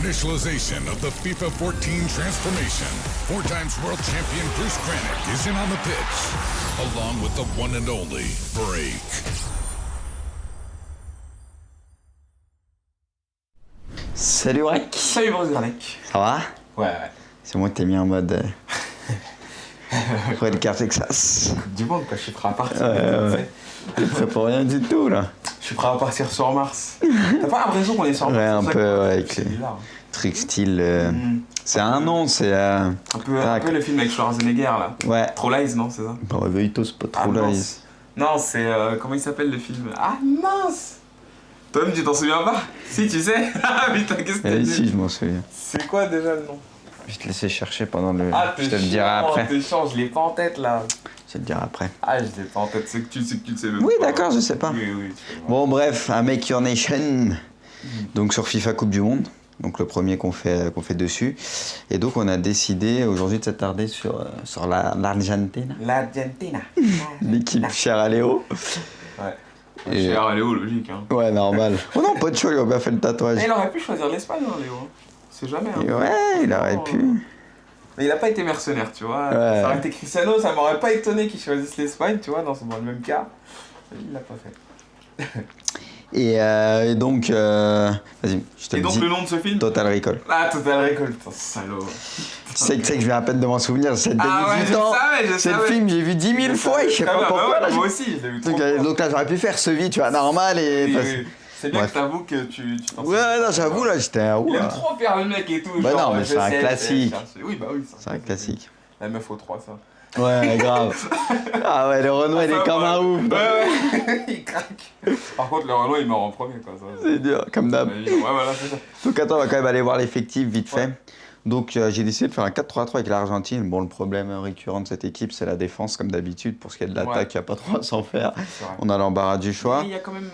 Initialization of the FIFA 14 transformation. 4 times world champion Bruce Granick is in on the pitch, along with the one and only Break. Salut Break. Salut Bruce Granick. Ça va? Ouais. C'est moi qui t'ai mis en mode Red Car Texas. Coupe du monde quoi, je suis prêt à partir. Ouais. T'es prêt pour rien du tout là. Je suis prêt à partir sur Mars. T'as pas l'impression qu'on est sur Mars? Ouais, un peu, ouais, avec c'est les bizarre. trucs style. C'est un nom, c'est. Un peu le film avec Schwarzenegger là. Ouais. True Lies, non, c'est ça? Bah, réveille-toi, c'est pas trop Ah, là. mince. Non, c'est. Comment il s'appelle le film? Ah mince! Toi-même, tu t'en souviens pas? Si, tu sais? Ah putain, qu'est-ce que t'as dit? Si, je m'en souviens. C'est quoi déjà le nom? Je vais te laisser chercher pendant le. Ah, je te le dirai après. T'es chiant, je l'ai pas en tête là. Je vais te le dirai après. Ah, je l'ai pas en tête, c'est que tu le sais même Oui, pas. d'accord, je sais pas. Oui. Bon, bref, un Make Your Nation. Donc sur FIFA Coupe du Monde. Donc le premier qu'on fait dessus. Et donc on a décidé aujourd'hui de s'attarder sur l'Argentina. L'Argentina. L'équipe chère à Léo. Ouais. Et- Cher à Léo, logique. Hein. Ouais, normal. Oh non, pas de chaud, il a bien fait le tatouage. Et il aurait pu choisir l'Espagne, hein, Léo. C'est jamais. Hein. Et ouais, il aurait pu. Mais il a pas été mercenaire, tu vois. Ouais. Ça aurait été Cristiano, ça m'aurait pas étonné qu'il choisisse l'Espagne, tu vois, dans le même cas. Il l'a pas fait. Et donc, vas-y, je te Et le donc dis. le nom de ce film? Total Recall. Ah, Total Recall, putain, salaud. Tu sais que je viens à peine de m'en souvenir, c'est Ah ouais, 18 ans. je C'est le savais. film, j'ai vu 10 000 fois et je sais Très pas bien, pourquoi. bah là, ouais, moi aussi, je l'ai vu trop. donc là, j'aurais pu faire ce vie, tu vois, normal et. Oui, parce- oui. C'est bien Bref. que t'avoues que tu t'en Ouais, souviens. non, j'avoue, là, j'étais un Il ouf. aime trop faire le mec et tout. Bah genre, non, mais je c'est un sais, classique. Oui, bah oui. C'est un classique. La meuf au 3, ça. Ouais, grave. Ah ouais, le Renoir, il est comme un ouf. Ouais, il craque. Par contre, le Renoir, il meurt en premier, quoi. Ça, C'est dur, comme d'hab. Ouais, voilà, c'est ça. Donc attends, on va quand même aller voir l'effectif vite fait. Ouais. Donc j'ai décidé de faire un 4-3-3 avec l'Argentine. Bon, le problème récurrent de cette équipe, c'est la défense, comme d'habitude. Pour ce qui est de l'attaque, Ouais. il n'y a pas trop à s'en faire. C'est vrai. On a l'embarras du choix. Mais il y a quand même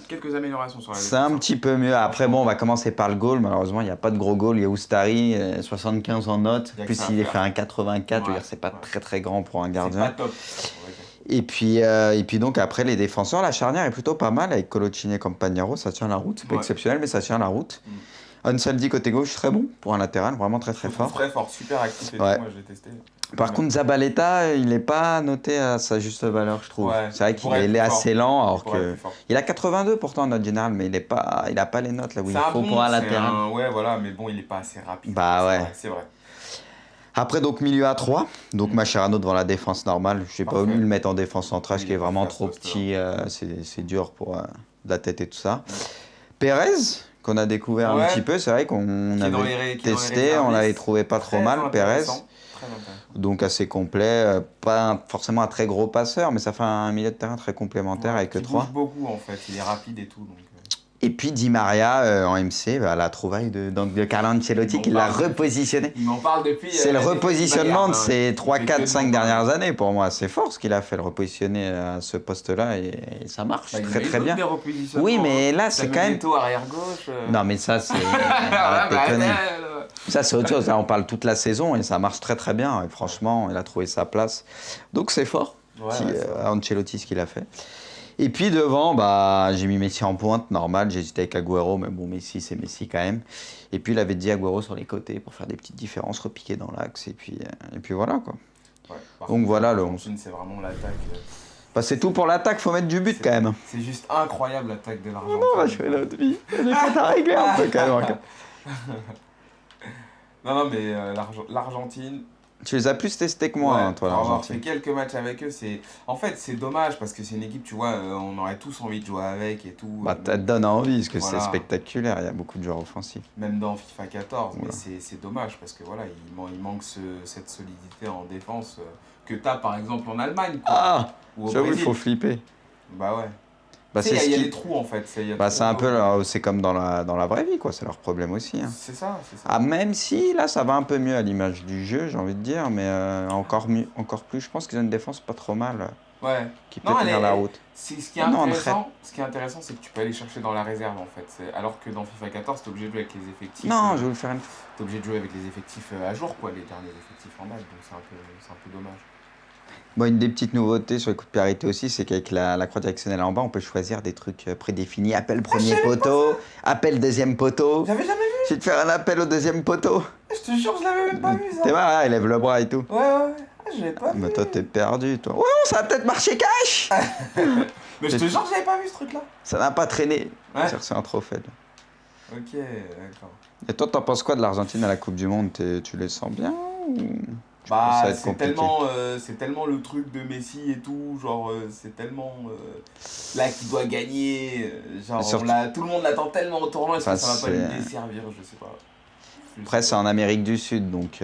quelques améliorations sur la C'est un petit peu mieux. Après, bon, on va commencer par le goal. Malheureusement, il n'y a pas de gros goal. Il y a Oustari, 75 en note. Il y a que Plus, ça à il est faire. fait un 84. Je veux Ouais. dire, c'est pas Ouais. très très grand pour un C'est gardien. pas top. Et puis donc après les défenseurs, la charnière est plutôt pas mal avec Colocini et Campagnaro, ça tient la route, c'est pas Ouais. exceptionnel mais ça tient la route. Ansaldi côté gauche, très bon pour un latéral, vraiment très très fort. Très fort, super actif et Ouais. tout, moi j'ai testé. Par contre Zabaleta, il n'est pas noté à sa juste valeur je trouve. Ouais, C'est vrai il qu'il pourrait être est plus assez lent alors Il pourrait être que... plus fort. Il a 82 pourtant en note générale mais il a pas les notes là où il C'est un faut bon, pour un c'est latéral. Ouais, voilà, mais bon, il est pas assez rapide. Bah C'est ouais. vrai, c'est vrai. Après donc milieu à 3, donc Mascherano devant la défense normale, je sais pas Parfait. où le mettre en défense centrale, ce qui est vraiment efficace, trop ce poste-là. petit, c'est dur pour de la tête et tout ça. Pérez, qu'on a découvert un Ouais. petit peu, c'est vrai qu'on Qui est dans les avait qui est dans les testé, on réservistes. l'avait trouvé pas trop Très mal, Pérez. intéressant, très intéressant. Donc assez complet, pas forcément un très gros passeur, mais ça fait un milieu de terrain très complémentaire Ouais, avec qui 3. bouge beaucoup en fait, il est rapide et tout. Donc, Et puis Di Maria en MC, la trouvaille de Carlo Ancelotti On qui l'a parle- repositionné. il m'en parle depuis. C'est le repositionnement de ces 3, Il fait 4, que 5 de dernières parler. années pour moi. C'est fort ce qu'il a fait, le repositionner à ce poste-là et ça marche Bah, il y en très a eu très d'autres bien. des repositionnements, Oui, mais hein. là, c'est Samuel quand même- Eto'o, arrière gauche. Non, mais ça, c'est. Ah, arrête de bah, déconner. ouais. Ça, c'est autre chose. Là, on parle toute la saison et ça marche très très bien. Et franchement, il a trouvé sa place. Donc, c'est fort. Ouais, Petit, ouais, c'est vrai. Ancelotti, ce qu'il a fait. Et puis devant, j'ai mis Messi en pointe, normal. J'hésitais avec Agüero, mais bon, Messi, c'est Messi quand même. Et puis, il avait dit Agüero sur les côtés pour faire des petites différences, repiquer dans l'axe. Et puis voilà, quoi. Ouais, par Donc contre, voilà le l'Argentine, c'est vraiment l'attaque. Bah, c'est tout pour l'attaque, faut mettre du but quand même. C'est juste incroyable l'attaque de l'Argentine. Non, je fais notre vie. Les comptes à régler un peu quand même. Non, mais l'Argentine. Tu les as plus testés que moi, ouais, hein, toi, pour avoir fait l'Argentine. quelques matchs avec eux, c'est. En fait, c'est dommage parce que c'est une équipe, tu vois, on aurait tous envie de jouer avec et tout. Bah, ça te donne envie, parce que Voilà. c'est spectaculaire, il y a beaucoup de joueurs offensifs. Même dans FIFA 14, Voilà. mais c'est dommage parce que voilà, il manque cette solidité en défense que tu as par exemple en Allemagne. Quoi, Ah, ou au j'avoue, il Brésil. faut flipper. Bah ouais. Bah, Tu sais, c'est il y a ce des qui... trous en fait. bah, c'est un peu, c'est comme dans la vraie vie, quoi, c'est leur problème aussi. Hein. C'est ça, c'est ça. Ah, même si, là, ça va un peu mieux à l'image du jeu, j'ai envie de dire, mais encore mieux, encore plus, je pense qu'ils ont une défense pas trop mal, Ouais. qui peut Non, tenir elle la est- route. Ce qui est Non, intéressant, c'est que tu peux aller chercher dans la réserve en fait. Alors que dans FIFA 14, t'es obligé de jouer avec les effectifs. Non, je vais vous le faire une... T'es obligé de jouer avec les effectifs à jour, quoi, les derniers effectifs en date, donc c'est un peu dommage. Bon, une des petites nouveautés sur les coups de pied arrêtés aussi, c'est qu'avec la croix directionnelle en bas, on peut choisir des trucs prédéfinis. Appel premier poteau, appel deuxième poteau. J'avais jamais vu Tu te faire un appel au deuxième poteau. Je te jure, je l'avais même pas vu ça. T'es mal, il lève le bras et tout. Ouais. Ah, je l'avais pas vu. Mais toi, t'es perdu, toi. Ouais, ça va peut-être marcher cash. Mais je te jure, j'avais pas vu ce truc-là. Ça n'a pas traîné. Ouais. J'ai reçu un trophée. Là. Ok, d'accord. Et toi, t'en penses quoi de l'Argentine à la Coupe du Monde? Tu les sens bien ou... Ça Bah, va être compliqué. c'est tellement le truc de Messi et tout, genre, c'est tellement là qu'il doit gagner, genre, surtout- tout le monde l'attend tellement au tournoi, est-ce que Enfin, ça va pas lui c'est- desservir, je sais pas. Après, c'est en Amérique du Sud, donc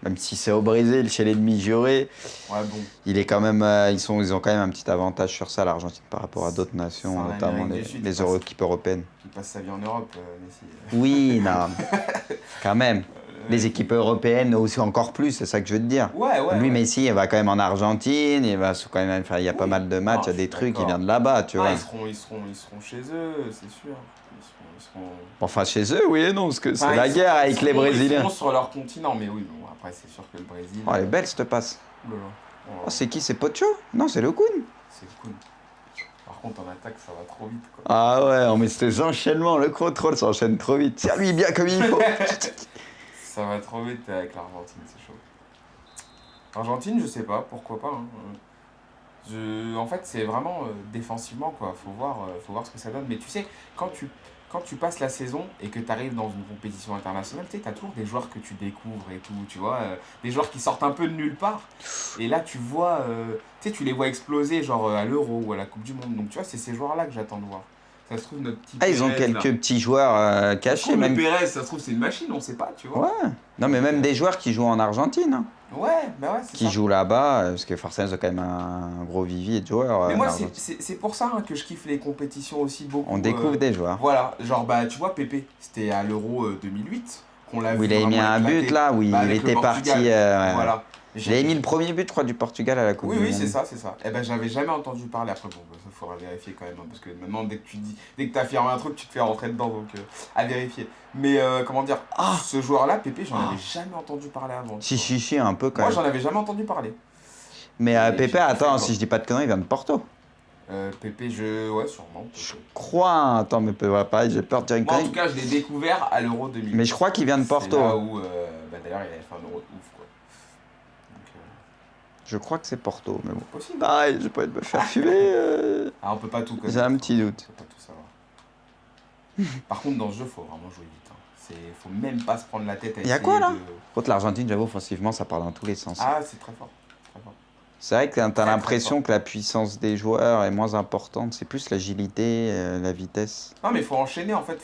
même si c'est au Brésil, chez l'ennemi juré, Ouais, bon, il est quand même, ils ont quand même un petit avantage sur ça, l'Argentine, par rapport à d'autres nations, C'est en notamment Amérique du Sud, les il passe. équipes européennes. il passe sa vie en Europe, Messi. Oui, non, quand même. Les équipes européennes aussi encore plus, c'est ça que je veux te dire. Ouais, Lui, ouais. Messi, il va quand même en Argentine, il va quand même faire, il y a pas Oui. mal de matchs, il y a Non, je des suis trucs, il d'accord. vient de là-bas, tu vois. Ils seront chez eux, c'est sûr. Ils seront... Enfin, chez eux, oui et non, parce que c'est Enfin, la ils guerre seront- avec les Ils Brésiliens. seront sur leur continent, mais oui, bon, après, c'est sûr que le Brésil... Oh, elle est belle cette passe. Oh là là. Oh, c'est qui? C'est Pocho? Non, c'est le Kun. C'est cool. Par contre, en attaque, ça va trop vite, quoi. Ah ouais, on met ces enchaînements, le contrôle s'enchaîne trop vite. Tiens-lui bien comme il faut. Ça va trop vite avec l'Argentine, c'est chaud. L'Argentine, je sais pas, pourquoi pas. En fait, c'est vraiment défensivement, quoi. Faut voir ce que ça donne. Mais tu sais, quand tu passes la saison et que tu arrives dans une compétition internationale, tu sais, t'as toujours des joueurs que tu découvres et tout, tu vois. Des joueurs qui sortent un peu de nulle part. Et là, tu vois, tu sais, tu les vois exploser, genre à l'Euro ou à la Coupe du Monde. Donc, tu vois, c'est ces joueurs-là que j'attends de voir. Ça se trouve, notre petit Ah, ils ont Pérez, là. quelques petits joueurs Ça se cachés, trouve, le même. Pérez, ça se trouve, c'est une machine, on sait pas, tu vois. Ouais. Non, mais même des joueurs qui jouent en Argentine, hein, Ouais, bah ouais, c'est qui ça. jouent là-bas, parce que forcément, ils ont quand même un gros vivier de joueurs. Mais en moi, Argentine. c'est pour ça que je kiffe les compétitions aussi beaucoup. On découvre des joueurs. Voilà, genre, bah, tu vois, Pépé, c'était à l'Euro 2008 qu'on l'a Où vu. il avait mis vraiment un éclater. but là, où il Bah, avec le était parti. Portugal. Ouais. Voilà. Il avait mis le premier but, je crois, du Portugal à la Coupe Oui, du oui, Monde. c'est ça, c'est ça. Eh ben, j'avais jamais entendu parler. Après, bon, bah, ça faudra vérifier quand même, hein, parce que maintenant, dès que t'affirmes un truc, tu te fais rentrer dedans, donc à vérifier. Mais comment dire, ce joueur-là, Pépé, j'en avais jamais entendu parler avant. tu vois. Si, un peu quand Moi, même. j'en avais jamais entendu parler. Mais j'ai Pépé, kiffé, attends, quoi. si je dis pas de conneries, il vient de Porto. Pépé, ouais, sûrement. Je peut-être. crois. Attends, mais pareil, j'ai peur de dire une Moi, en tout connerie. cas, je l'ai découvert à l'Euro 2008. Mais je crois qu'il vient de Porto. C'est là où, bah, d'ailleurs, il avait fait un Euro de ouf, quoi. Donc, Je crois que c'est Porto, mais bon. possible. Pareil, j'ai pas envie de me faire fumer. Ah, on peut pas tout connaître. J'ai un petit doute. On peut pas tout savoir. Par contre, dans ce jeu, faut vraiment jouer vite. Hein. Faut même pas se prendre la tête à Y a essayer quoi, là de... Contre l'Argentine, j'avoue, offensivement, ça part dans tous les sens. Ah, c'est très fort. Très fort. C'est vrai que t'as très l'impression fort. que la puissance des joueurs est moins importante. C'est plus l'agilité, la vitesse. Non, mais faut enchaîner, en fait.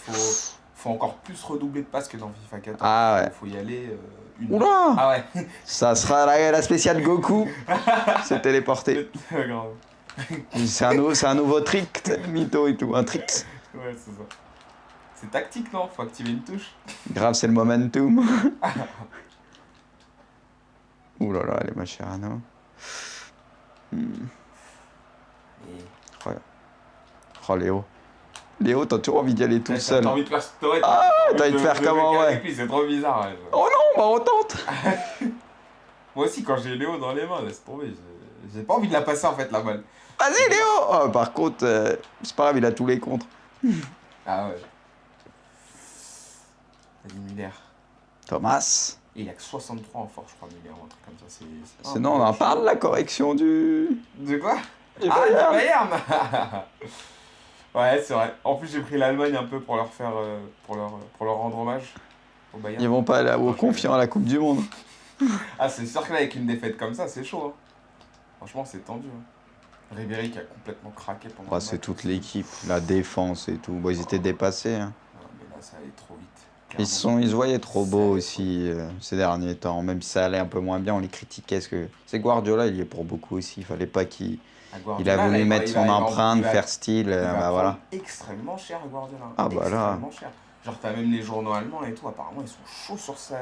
Faut encore plus redoubler de passes que dans FIFA 14. Ah ouais. Faut y aller une... Oula Ah ouais. Ça sera la spéciale Goku. C'est téléporté. Grave. C'est un nouveau trick, mytho et tout. Un trick. Ouais, c'est ça. C'est tactique, non? Faut activer une touche. Grave, c'est le momentum. Ouh là là, les Mascherano. Et... Oh Léo. Léo, t'as toujours envie d'y aller tout Ouais, seul. T'as envie de faire... Ouais, Ah, t'as envie de faire comment, avec ouais. lui, c'est trop bizarre. Ouais. Oh non, bah on tente. Moi aussi, quand j'ai Léo dans les mains, laisse tomber. J'ai pas envie de la passer, en fait, la balle. Vas-y Léo. Oh, par contre, c'est pas grave, il a tous les contres. Ah ouais. Vas-y, Muller. Thomas. Et il a que 63 en force, je crois, Muller, ou un truc comme ça. Sinon, on en parle, la correction du... De quoi? du Ah, du Bayern. Bayern. Ouais, c'est vrai. En plus, j'ai pris l'Allemagne un peu pour leur faire... pour leur rendre hommage au Bayern. Ils vont pas aller au confiant à la Coupe du Monde. Ah, c'est sûr que là, avec une défaite comme ça, c'est chaud. Hein. Franchement, c'est tendu. Hein. Ribéry qui a complètement craqué pendant Bah, le c'est match. toute l'équipe, la défense et tout. Bon, ils étaient dépassés. Hein. Ouais, mais là, ça allait trop vite. Ils se voyaient trop beaux aussi ces derniers temps. Même si ça allait un peu moins bien, on les critiquait. Parce que c'est Guardiola, il y est pour beaucoup aussi. Il fallait pas qu'il... Il a voulu mettre son empreinte, faire style. Bah voilà. Extrêmement cher, Guardiola. Ah bah là. Extrêmement cher. Genre, t'as même les journaux allemands et tout, apparemment, ils sont chauds sur sa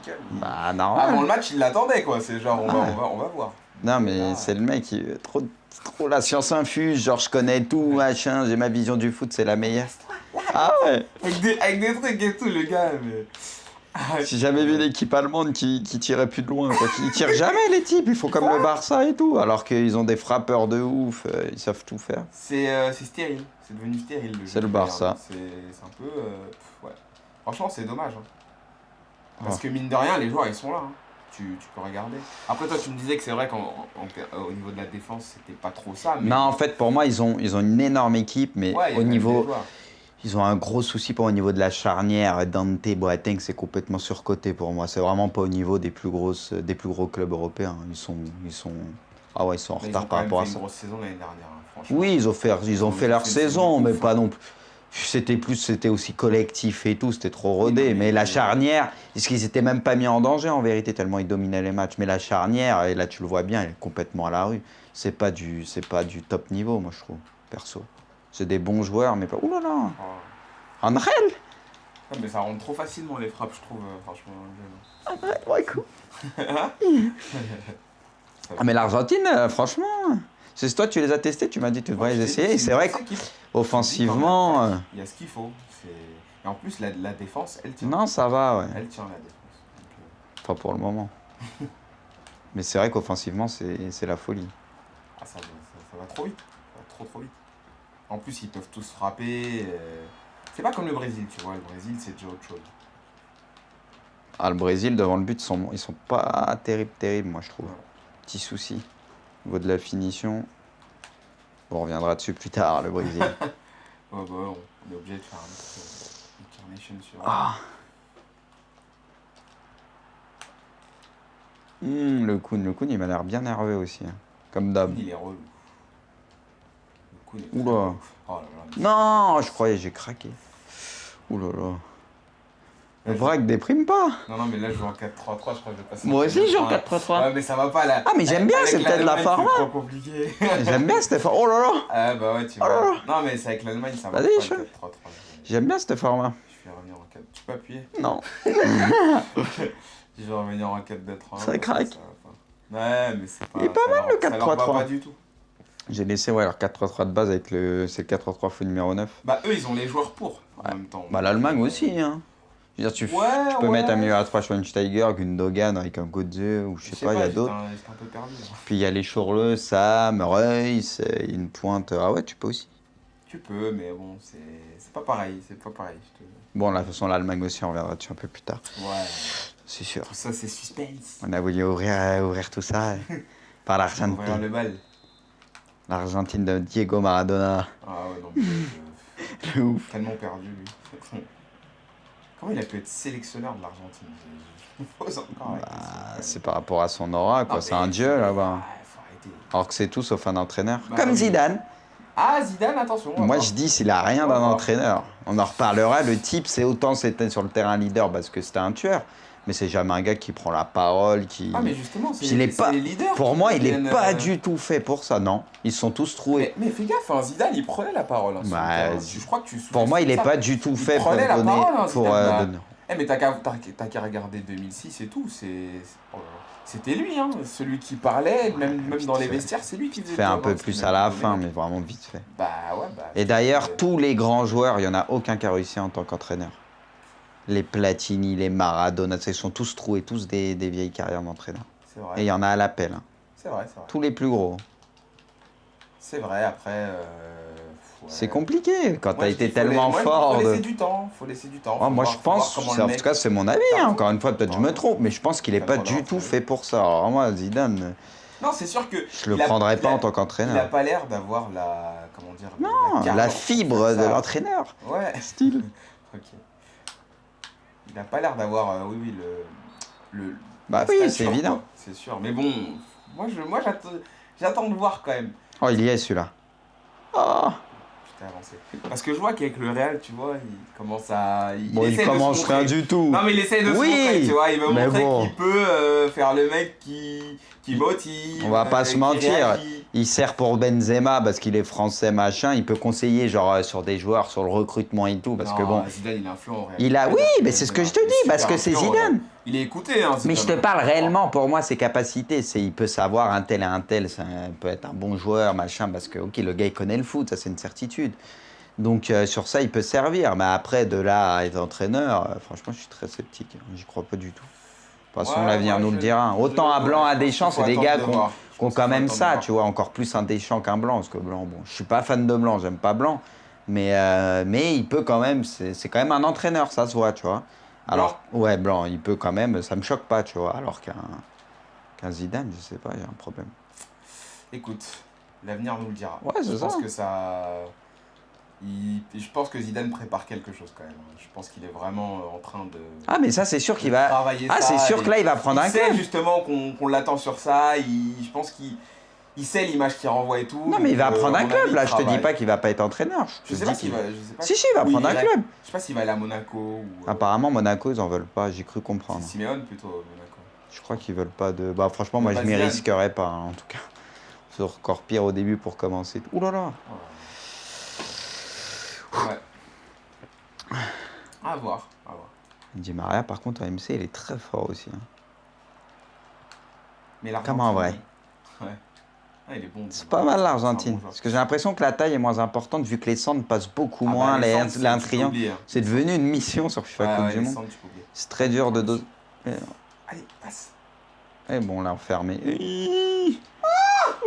gueule. Bah Avant normal. le match, ils l'attendaient, quoi. C'est genre, on va voir. Non mais Là, c'est le mec, trop la science infuse. Genre je connais tout, machin. J'ai ma vision du foot, c'est la meilleure. Ah ouais. Avec des trucs et tout, le gars, mais... J'ai jamais vu l'équipe allemande qui tirait plus de loin. Quoi. Ils tirent jamais les types, ils font comme le Barça et tout. Alors qu'ils ont des frappeurs de ouf, ils savent tout faire. C'est stérile, c'est devenu stérile. C'est le jeu, Barça. C'est un peu... ouais. Franchement, c'est dommage. Hein. Parce Oh. que mine de rien, les joueurs, ils sont là. Hein. Tu peux regarder. Après, toi, tu me disais que c'est vrai qu'au niveau de la défense, c'était pas trop ça. Mais... Non, en fait, pour moi, ils ont une énorme équipe, mais Ouais, il y a au quand même des niveau, joueurs. ils ont un gros souci pour au niveau de la charnière. Dante, Boateng, c'est complètement surcoté pour moi. C'est vraiment pas au niveau des plus gros clubs européens. Ah ouais, ils sont en Mais ils retard ont quand par même rapport à fait une ça. grosse saison l'année dernière, hein, franchement. Oui, ils ont fait leur fait une saison saison, de mais ouf, pas hein. non plus. C'était aussi collectif et tout, c'était trop Oui, rodé. non, mais mais- la charnière, est-ce qu'ils étaient même pas mis en danger en vérité, tellement ils dominaient les matchs. Mais la charnière, et là tu le vois bien, elle est complètement à la rue. C'est pas du top niveau, moi je trouve, perso. C'est des bons joueurs, mais pas. Ouh là là, Oh. Andrel. Ouais, mais ça rentre trop facilement les frappes, je trouve, franchement. Ouais, cool. Ah mais l'Argentine, franchement, c'est toi tu les as testés, tu m'as dit tu devrais les essayer. Et c'est vrai qu'offensivement, Il y a ce qu'il faut. Et en plus, la défense, elle tient. non ça va, ouais. Elle tient la défense. Donc, Pas pour le moment. Mais c'est vrai qu'offensivement c'est la folie. ça va trop vite. Ça va trop vite. En plus, ils peuvent tous frapper. C'est pas comme le Brésil, tu vois. Le Brésil, c'est déjà autre chose. Ah, le Brésil, devant le but, ils sont pas terribles, moi, je trouve. Ouais. Petit souci. Au niveau de la finition. Bon, on reviendra dessus plus tard, le Brésil. Ouais, bah, on est obligé de faire un carnation sur. Ah. Le Kun, il m'a l'air bien nerveux aussi. Hein. Comme d'hab. Il est relou. Le coup, il est Oula. très relou. Oh là là, mais Non, je croyais, j'ai craqué. Ouh là là. Le Là, Braque déprime pas. Non, mais là, je joue en 4-3-3, je crois que je vais passer. Moi en aussi, je joue en 4-3-3. 4-3-3. Ouais, mais ça va pas là. Ah, mais j'aime bien, Avec c'est peut-être la l'Allemagne, format. C'est trop compliqué. J'aime bien cette format. Oh là là. Ah, bah ouais, tu Oh là vois. là. Non, mais c'est avec l'Allemagne, ça va pas. Vas-y, Le je- 4-3-3. J'aime bien cette format. Je vais revenir en 4. Tu peux appuyer? Non. Je vais revenir en 4-2-3. Ça craque. Ouais, mais c'est pas. Il est pas ça mal, leur- le Ça leur va 4-3-3. pas du tout. J'ai laissé ouais, leur 4-3-3 de base avec c'est le 4-3-3 fou numéro 9. Bah, eux, ils ont les joueurs pour en même temps. Bah l'Allemagne aussi hein. Je veux dire, tu peux Ouais. mettre un milieu à 3 Schweinsteiger, Gundogan avec un Götze ou je sais pas, il y a d'autres. J'étais un peu perdu. Là. Puis il y a les Schorle, Sam, Reus, une pointe. Ah ouais, tu peux aussi. Tu peux, mais bon, c'est pas pareil. C'est pas pareil. Bon, de toute façon, l'Allemagne aussi, on reviendra dessus un peu plus tard. Ouais. C'est sûr. Tout ça, c'est suspense. On a voulu ouvrir tout ça par Ouvrir le l'Argentine. bal. L'Argentine de Diego Maradona. Ah ouais, non, mais Le ouf. tellement perdu, lui. Comment il a pu être sélectionneur de l'Argentine? Je me pose encore la Bah, question. c'est par rapport à son aura, quoi. Non, C'est mais un dieu là-bas. Ouais, faut arrêter. Alors que c'est tout sauf un entraîneur. Bah Comme oui. Zidane. Ah, Zidane, attention. on va Moi, voir. je dis, s'il a rien On va d'un voir. entraîneur. On en reparlera. Le type, c'est autant c'était sur le terrain leader parce que c'était un tueur, mais c'est jamais un gars qui prend la parole, qui. Ah, mais justement, c'est Il est pas. les leaders. Pour qui moi, il est deviennent, pas du tout fait pour ça. Non, ils sont tous troués. Mais fais gaffe, hein, Zidane, il prenait la parole. Hein, sur le Bah, terrain. Je crois que tu Pour moi, il est sous-estimes pas ça. du tout Il fait pour prenait la donner. parole, hein, Pour Zidane, là. donner. Eh, mais t'as qu'à regarder 2006 et tout. Oh là là. C'était lui, hein, celui qui parlait, même vite dans les fait. vestiaires, c'est lui qui faisait Fait le un job, peu hein, plus c'était à la même fin, le mais mec. vraiment vite fait. Bah ouais, bah. Et d'ailleurs, tous les grands joueurs, il y en a aucun qui a réussi en tant qu'entraîneur. Les Platini, les Maradona, ils sont tous troués, tous des vieilles carrières d'entraîneur. C'est Et il vrai. y en a à l'appel. Hein. C'est vrai, c'est vrai. Tous les plus gros. C'est vrai, après. Ouais. C'est compliqué quand Moi, t'as je été dis, tellement fort. Faut de- laisser du temps. Faut laisser du temps. Ah, faut moi, voir- je faut voir pense, comment en le tout mec- cas, c'est mon avis. Hein. Encore une fois, peut-être je me Ouais. trompe, mais je pense qu'il est T'as pas le droit du de tout rentrer. fait pour ça. Alors, moi, Zidane, Non, c'est sûr que. je le prendrais pas en tant Il a qu'entraîneur. pas l'air d'avoir la. Comment dire. Non, garde la pour fibre faire de ça. l'entraîneur. Ouais. Style. Ok. Il a pas l'air d'avoir. Oui, Bah la oui, stature, c'est évident. quoi. C'est sûr. Mais bon, moi, j'attends de voir quand même. Oh, il y est celui-là. Oh. Putain, avancé. Parce que je vois qu'avec le Real, tu vois, il commence à. Bon, il essaie de se commence rien montrer. du tout. Non, mais il essaye de Oui, se montrer, tu vois. Il veut mais montrer bon. qu'il peut faire le mec qui motive. On va pas se qui mentir. réagit. Il sert pour Benzema parce qu'il est français, machin. Il peut conseiller genre sur des joueurs, sur le recrutement et tout. Parce que Non, bon, Zidane, il est influent. en il a. réalité. Oui, mais c'est ce que je te Il est dis, parce super que c'est influent, Zidane. Il est écouté, hein. Mais je te Zidane. parle réellement, pour moi, ses capacités. Il peut savoir un tel et un tel, peut être un bon joueur, machin, parce que ok, le gars il connaît le foot, ça c'est une certitude. Donc sur ça, il peut servir. Mais après, de là à être entraîneur, franchement, je suis très sceptique. J'y crois pas du tout. De toute façon, Ouais, l'avenir ouais, nous le dira. Autant un blanc, un Deschamps, c'est des gars qui ont quand même ça, tu vois, encore plus un Deschamps qu'un blanc. Parce que blanc, bon, je suis pas fan de blanc, j'aime pas blanc. Mais il peut quand même, c'est quand même un entraîneur, ça se voit, tu vois. Alors, ouais, Blanc, il peut quand même, ça me choque pas, tu vois. Alors qu'un Zidane, je sais pas, il y a un problème. Écoute, l'avenir nous le dira. Ouais, c'est Je ça. pense que ça... Je pense que Zidane prépare quelque chose quand même. Je pense qu'il est vraiment en train de... Ah, mais ça, c'est sûr qu'il va. travailler Ah, ça, c'est sûr et que là, il va prendre un il sait club. justement qu'on l'attend sur ça. Je pense qu'il sait l'image qu'il renvoie et tout. Non, mais il va donc, prendre à un mon club, avis, là. il Je te dis travaille. pas qu'il va pas être entraîneur. Je sais pas s'il va. Je sais pas. Si, il va Oui, prendre un irait- club. Je sais pas s'il va aller à Monaco ou. Apparemment, Monaco, ils en veulent pas, j'ai cru C'est comprendre. Simeone plutôt, Monaco. Je crois qu'ils veulent pas de. Bah, franchement, moi, je m'y Zidane. risquerais pas, hein, en tout cas. C'est encore pire au début pour commencer. Ouh là là. Ouais. À voir, à voir. Di Maria, par contre, en MC, il est très fort aussi. Hein. Mais l'Argentine. Comme en vrai. Ouais. Ah, il est bon. C'est pas mal C'est un l'Argentine. bon joueur. Parce que j'ai l'impression que la taille est moins importante vu que les centres passent beaucoup Ah, moins, bah, les centres, tu peux triangle. oublier, hein. C'est devenu une mission sur FIFA Ouais, Coupe ouais, du les Monde. centres, tu peux oublier. C'est très dur de doser. Allez, passe. Et bon, là, enfermé.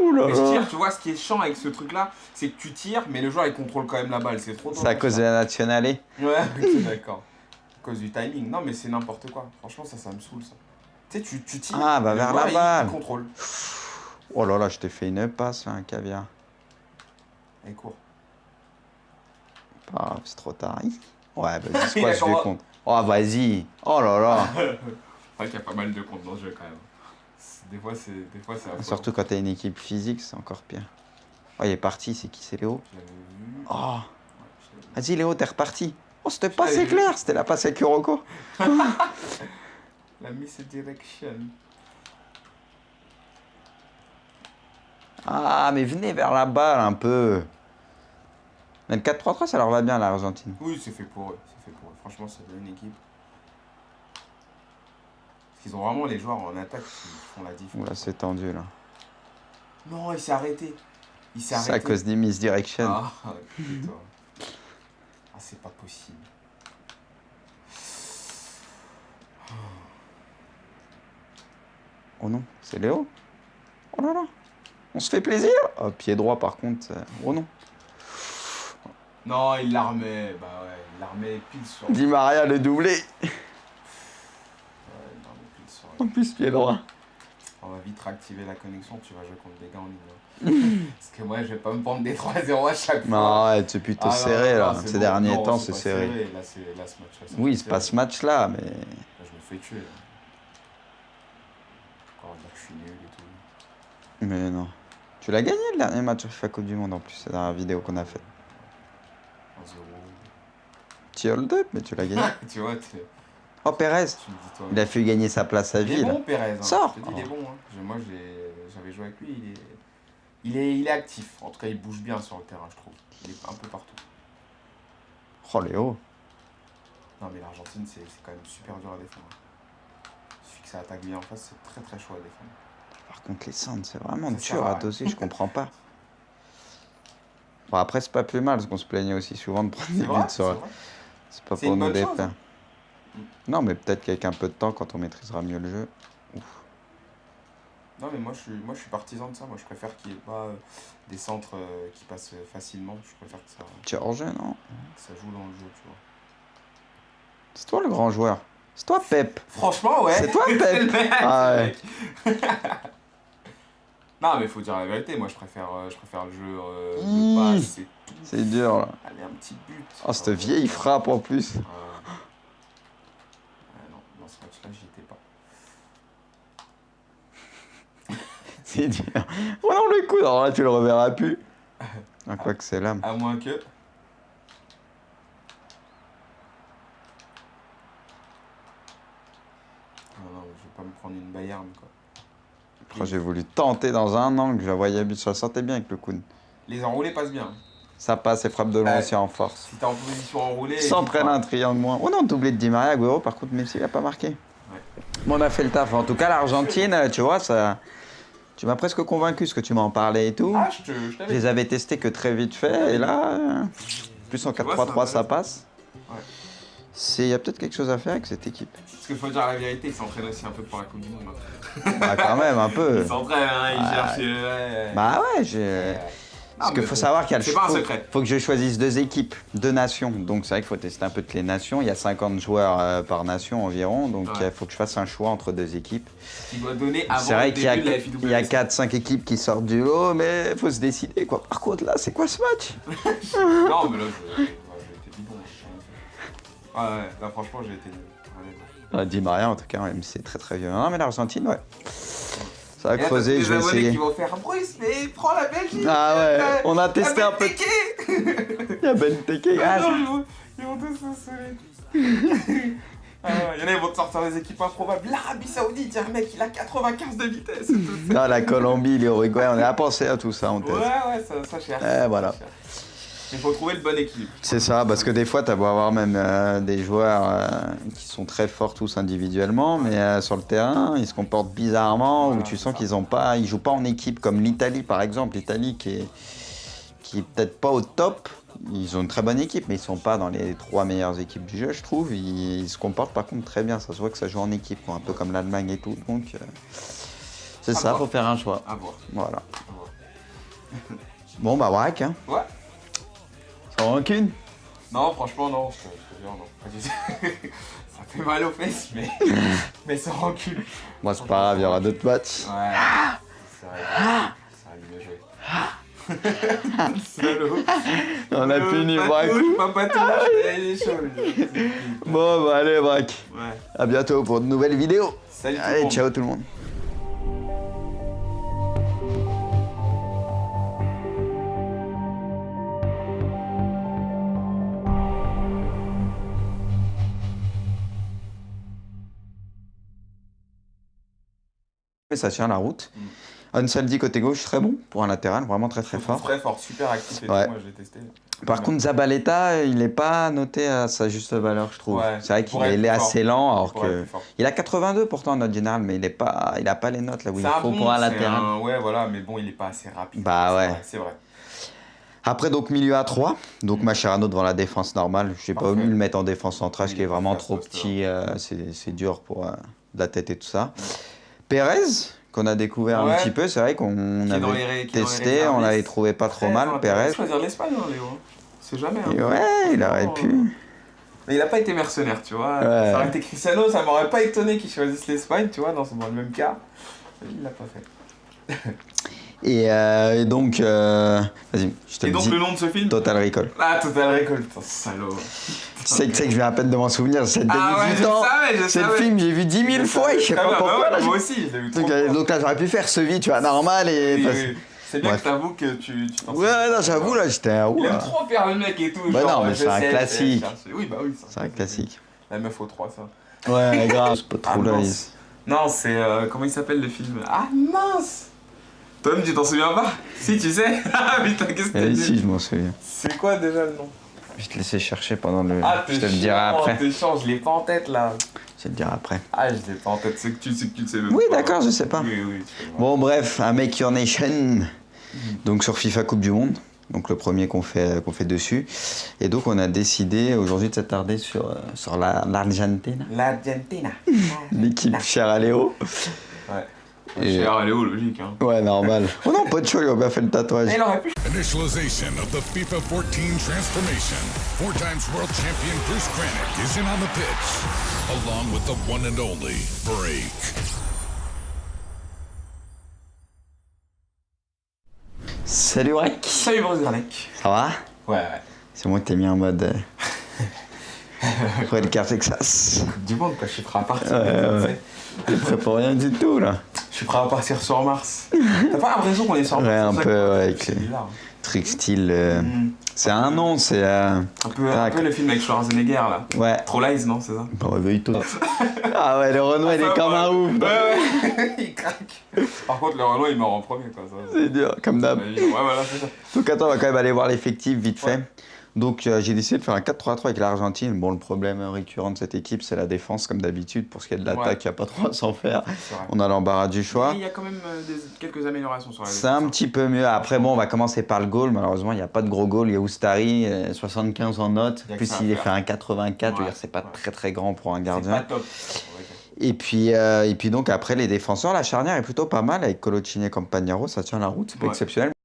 Ouh là Mais je là. tire, tu vois, ce qui est chiant avec ce truc-là, c'est que tu tires, mais le joueur il contrôle quand même la balle. C'est trop C'est à dommage, cause de ça. la nationale. Ouais, ok, d'accord. À cause du timing. Non, mais c'est n'importe quoi. Franchement, ça me saoule, ça. Tu sais, tu tires. Ah, bah, le vers joueur, la balle. Il contrôle. Oh là là, je t'ai fait une passe, là, un caviar. Allez, cours. Pas grave, c'est trop tard. Ouais, vas-y, c'est Il quoi a ce vieux comment- compte? Oh, vas-y. Oh là là. C'est vrai qu'il y a pas mal de comptes dans le jeu quand même. Des fois, c'est affolant. Surtout quand t'as une équipe physique, c'est encore pire. Oh, il est parti, c'est qui? C'est Léo? Je l'avais vu. Oh, Ouais, je l'avais vu. vas-y Léo, t'es reparti. Oh, c'était pas l'avais c'est vu. clair, c'était la passe avec Kuroko. La miss direction. Ah, mais venez vers la balle un peu. Mais le 4-3-3, ça leur va bien, l'Argentine. Oui, c'est fait pour eux. C'est fait pour eux. Franchement, c'est bien une équipe. Parce qu'ils ont vraiment les joueurs en attaque qui font la différence. Oula, c'est tendu, là. Non, il s'est arrêté. Il s'est C'est arrêté. à cause des misdirection. Ah, putain. Ah, c'est pas possible. Oh non, c'est Léo? Oh là là. On se fait plaisir. Oh, pied droit, par contre. Oh non. Non, il la remet. Bah ouais, il la remet pile sur. Di Maria le doublé. Ouais, il la remet pile sur. En plus, pied droit. On va vite réactiver la connexion, tu vas jouer contre des gars en ligne. Parce que moi, je vais pas me prendre des 3-0 à chaque fois. Non, ouais, c'est plutôt Ah, non, serré, non, là. non, c'est Ces bon. derniers Non, temps, c'est pas serré. Là, ce match-là. Oui, c'est pas ce match-là, mais... Là, je me fais tuer. Là. Encore dire que je suis nul et tout. Mais non. Tu l'as gagné, le dernier match sur FIFA Coupe du Monde, en plus. C'est dans la vidéo qu'on a faite. 1-0. Petit hold-up, mais tu l'as gagné. Tu vois, Oh, Pérez. tu me dis toi. Il a fait gagner sa place à Il est vie, là. bon, Pérez. Hein. Sors. Je te dis, il est bon. Hein. Moi, j'avais joué avec lui. Il est actif. En tout cas, il bouge bien sur le terrain, je trouve. Il est un peu partout. Oh, Léo. Non, mais l'Argentine, c'est quand même super dur à défendre. Il suffit que ça attaque bien en face, c'est très très chaud à défendre. Par contre, les centres, c'est vraiment Ça sert dur à à rien. doser, je comprends pas. Bon, après, c'est pas plus mal, parce qu'on se plaignait aussi souvent de prendre des C'est vrai, buts c'est sur... vrai. C'est pas C'est pour une nous bonne chose, déplaire. hein. Non, mais peut-être qu'avec un peu de temps, quand on maîtrisera mieux le jeu. Ouf. Non, mais moi je suis partisan de ça. Moi, je préfère qu'il n'y ait pas des centres qui passent facilement. Je préfère que Tu es hors jeu, non? ça joue dans le jeu, tu vois. C'est toi le grand joueur. C'est toi, Pep. Franchement, ouais. C'est toi, Pep. le mec, Ah le ouais. mec. Non, mais faut dire la vérité. Moi, je préfère le jeu Mmh. de passe et tout. C'est dur, là. Allez, un petit but. Oh, cette vieille frappe, en plus. Ouais, non, dans ce match-là, j'y étais pas. C'est dur. Oh non, le coup, alors là, tu le reverras plus. Ah, quoi que c'est l'âme. À moins que. Non, je vais pas me prendre une Bayern, quoi. Après, j'ai voulu tenter dans un angle, je la voyais, ça sortait bien avec le coude. Les enroulés passent bien. Ça passe et frappe de loin Ouais. aussi en force. Si t'es en position enroulée. Sans tu prendre crois. un triangle moins. Oh non, doublé de Di Maria, Agüero, par contre, Messi, il a pas marqué. Bon, on a fait le taf. En tout cas, l'Argentine, tu vois, ça... Tu m'as presque convaincu ce que tu m'en parlais et tout. Ah, je Je t'avais les avais testés que très vite fait, et là, plus en Tu vois, 4-3-3, c'est ça passe. Ouais. Il y a peut-être quelque chose à faire avec cette équipe. Parce qu'il faut dire la vérité, ils s'entraînent aussi un peu pour la Coupe du Monde. Hein. Bah, quand même, un peu. Ils s'entraînent, hein, ils Ah, cherchent. Ouais. Bah ouais, j'ai... Ouais. Parce qu'il mais faut bon, savoir qu'il y a le c'est pas un secret. faut que je choisisse 2 équipes, 2 nations. Donc c'est vrai qu'il faut tester un peu toutes les nations. Il y a 50 joueurs par nation environ. Donc il faut que je fasse un choix entre 2 équipes. Qui doit donner avant C'est vrai le qu'il y a, début de la FIWC. il y a 4-5 équipes qui sortent du lot, mais il faut se décider quoi. Par contre là, c'est quoi ce match? Non, mais là, j'ai été bidon. Ouais, là, franchement, j'ai été nul. Di Maria en tout cas, même si c'est très très violent. Non mais l'Argentine, ouais. Ça va Il y a creuser, des je vais abonnés essayer. qui vont faire Bruce, mais prends la Belgique. Ah ouais, on a testé un peu. Benteke. Il y a Benteke. Ah, Ah, non, ils vont tous se saouler. Ah, il y en a, ils vont te sortir des équipes improbables. L'Arabie Saoudite, il y a un mec, il a 95 de vitesse. non, la Colombie, l'Uruguay, on a pensé à tout ça en tête. Ouais, ça cherche. Voilà. Il faut trouver le bon équilibre. C'est ça, parce que des fois, tu as beau avoir même des joueurs qui sont très forts tous individuellement, mais sur le terrain, ils se comportent bizarrement, Voilà, ou tu sens ça. qu'ils jouent pas en équipe, comme l'Italie par exemple. L'Italie qui est peut-être pas au top, ils ont une très bonne équipe, mais ils sont pas dans les 3 meilleures équipes du jeu, je trouve. Ils se comportent par contre très bien, ça se voit que ça joue en équipe, quoi, un peu comme l'Allemagne et tout. Donc, c'est ça, voir. faut faire un choix. À voir. Voilà. À voir. Bon, bah, braque, hein. Ouais. Sans rancune. Non, franchement, non. Je te jure, non. Pas du tout. Ça fait mal aux fesses, mais sans rancune. Moi, c'est pas grave, il y aura d'autres matchs. Ouais. Ça va mieux jouer. Salaud. On a fini, braque. Pas touche, il est chaud, lui. Bon, bah, allez, braque. Ouais. À bientôt pour de nouvelles vidéos. Salut tout le Allez, monde. ciao tout le monde. Et ça tient la route. Ansaldi côté gauche, très bon pour un latéral, vraiment très très fort. Très fort, super actif et Ouais. tout, moi j'ai testé. Par contre, Zabaleta, il n'est pas noté à sa juste valeur, je trouve. Ouais, C'est vrai pour qu'il être est plus assez lent, alors Pour être que plus fort. il a 82 pourtant en note générale, mais il a pas les notes là où il C'est un faut bon, pour un c'est latéral. Ouais, voilà, mais bon, il est pas assez rapide. Bah C'est ouais. vrai, c'est vrai. Après, donc milieu à 3, donc Mascherano devant la défense normale. Je n'ai pas Parfait. voulu le mettre en défense centrale, ce Il qui est est vraiment pas trop fast, petit. C'est dur pour de la tête et tout ça. Pérez, qu'on a découvert un Ouais. petit peu, c'est vrai qu'on Qui est dans les avait qui est dans les testé, réservistes. on l'avait trouvé pas trop Très mal, intéressant. Pérez. Choisir l'Espagne, hein, Léo. C'est jamais. Hein. Et ouais, il aurait pu. Mais il a pas été mercenaire, tu vois. Ouais. Ça aurait été Cristiano, ça m'aurait pas étonné qu'il choisisse l'Espagne, tu vois, dans le même cas. Il l'a pas fait. Et donc, vas-y, je te Et le donc dis. le nom de ce film Total Recall. Ah, Total Recall, putain, salaud. C'est que je viens à peine de m'en souvenir, c'est Ah ouais, 18 ans. je C'est le savais. film, j'ai vu 10 000 fois et je sais Très pas bien, pourquoi. bah ouais, là, moi aussi, je l'ai vu trop donc, de fois. donc là, j'aurais pu faire ce vie, tu vois, normal et. Oui, parce- oui. C'est bien Bref. que t'avoues que tu t'en Ouais, souviens. non, j'avoue, là, j'étais un Il ouf. aime trop faire le mec et tout. Bah genre, non, mais je c'est un sais, classique. Oui, bah oui. C'est un classique. La meuf au 3, ça. Ouais, grave. C'est pas Ah, trop là. mince. Non, c'est. Comment il s'appelle le film? Ah mince! Toi-même, tu t'en souviens pas? Si, tu sais. Ah putain, qu'est-ce que t'as Et dit? si, je m'en souviens. C'est quoi déjà le nom? Je vais te laisser chercher pendant le. Ah, je te le dirai après. T'es chiant, je l'ai pas en tête là. Je te le dirai après. Ah, je l'ai pas en tête, c'est que tu le sais même Oui, pas. d'accord, je sais pas. Oui, oui, tu sais pas. Bon, bref, un Make Your Nation. Donc sur FIFA Coupe du Monde. Donc le premier qu'on fait dessus. Et donc on a décidé aujourd'hui de s'attarder sur l'Argentine. L'Argentina. L'équipe chère à Léo. Ouais. Et- Cher Léo, logique, hein. Ouais, normal. Oh non, pas de choix, il a bien fait le tatouage. Et il aurait pu. Initialization of the FIFA 14 transformation. 4 times world champion Bruce Granick is in on the pitch, along with the one and only Break. Salut Rek. Salut Bruce Garnick. Ça va? Ouais, ouais. C'est moi qui t'ai mis en mode. Redcar Texas. Du monde, quoi, je suis prêt à partir. Ouais. T'es prêt pour rien du tout là. Je suis prêt à partir sur Mars. T'as pas l'impression qu'on est sur Mars? Ouais, un C'est ça peu, que- ouais, avec c'est les- bizarre. Truc style. Mm. C'est un nom, c'est. Un peu le film avec Schwarzenegger là. Ouais. Troll Eyes, non, c'est ça? Bon, réveille-toi. Ah ouais, le Renault il est comme un ouf. Ouais, ouais, il craque. Par contre, le Renault il meurt en premier, quoi. Ça, C'est dur, comme d'hab. Ouais, voilà, c'est ça. Donc attends, on va quand même aller voir l'effectif vite fait. Ouais. Donc j'ai décidé de faire un 4-3-3 avec l'Argentine. Bon, le problème récurrent de cette équipe, c'est la défense, comme d'habitude. Pour ce qui est de l'attaque, Ouais. il n'y a pas trop à s'en faire. C'est vrai. On a l'embarras du choix. Mais il y a quand même quelques améliorations sur la C'est un petit peu mieux. Après, bon, on va commencer par le goal. Malheureusement, il n'y a pas de gros goal. Il y a Oustari, 75 en note. Il y a que Plus ça à il est faire. fait un 84. Je veux Ouais. dire, c'est pas Ouais. très très grand pour un C'est gardien. pas top. Et puis donc après, les défenseurs, la charnière est plutôt pas mal avec Coloccini et Campagnaro. Ça tient la route, c'est pas Ouais. exceptionnel.